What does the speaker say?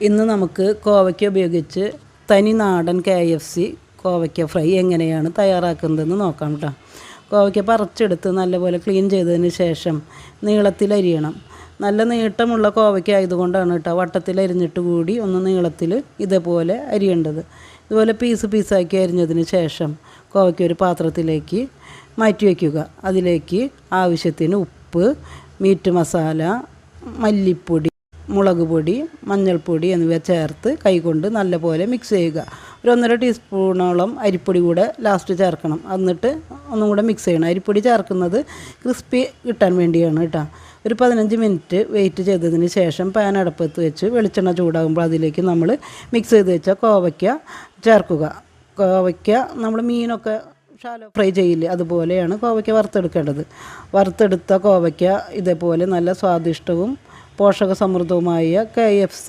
ഇന്ന് നമുക്ക് കോവയ്ക്ക ഉപയോഗിച്ച് തനി നാടൻ KFC കോവയ്ക്ക ഫ്രൈ എങ്ങനെയാണ് തയ്യാറാക്കുന്നതെന്ന് നോക്കാം കേട്ടോ. കോവയ്ക്ക പറിച്ചെടുത്ത് നല്ലപോലെ ക്ലീൻ ചെയ്തതിന് ശേഷം നീളത്തിൽ അരിയണം. നല്ല നീട്ടമുള്ള കോവയ്ക്ക ആയതുകൊണ്ടാണ് കേട്ടോ വട്ടത്തിൽ അരിഞ്ഞിട്ട് കൂടി ഒന്ന് നീളത്തിൽ ഇതേപോലെ അരിയേണ്ടത്. ഇതുപോലെ പീസാക്കി അരിഞ്ഞതിന് ശേഷം കോവയ്ക്ക ഒരു പാത്രത്തിലേക്ക് മാറ്റി വയ്ക്കുക. അതിലേക്ക് ആവശ്യത്തിന് ഉപ്പ്, മീറ്റ് മസാല, മല്ലിപ്പൊടി, മുളക് പൊടി, മഞ്ഞൾപ്പൊടി എന്നിവ ചേർത്ത് കൈകൊണ്ട് നല്ലപോലെ മിക്സ് ചെയ്യുക. ഒരു 1.5 ടീസ്പൂണോളം അരിപ്പൊടി കൂടെ ലാസ്റ്റ് ചേർക്കണം. എന്നിട്ട് ഒന്നും കൂടെ മിക്സ് ചെയ്യണം. അരിപ്പൊടി ചേർക്കുന്നത് ക്രിസ്പി കിട്ടാൻ വേണ്ടിയാണ് കേട്ടോ. ഒരു 15 മിനിറ്റ് വെയിറ്റ് ചെയ്തതിന് ശേഷം പാൻ അടുപ്പത്ത് വെച്ച് വെളിച്ചെണ്ണ ചൂടാകുമ്പോൾ അതിലേക്ക് നമ്മൾ മിക്സ് ചെയ്ത് വെച്ച കോവയ്ക്ക ചേർക്കുക. കോവയ്ക്ക നമ്മൾ മീനൊക്കെ ഷാലോ ഫ്രൈ ചെയ്യില്ലേ, അതുപോലെയാണ് കോവയ്ക്ക വറുത്തെടുക്കേണ്ടത്. വറുത്തെടുത്ത കോവയ്ക്ക ഇതേപോലെ നല്ല സ്വാദിഷ്ടവും പോഷക സമൃദ്ധവുമായ KFC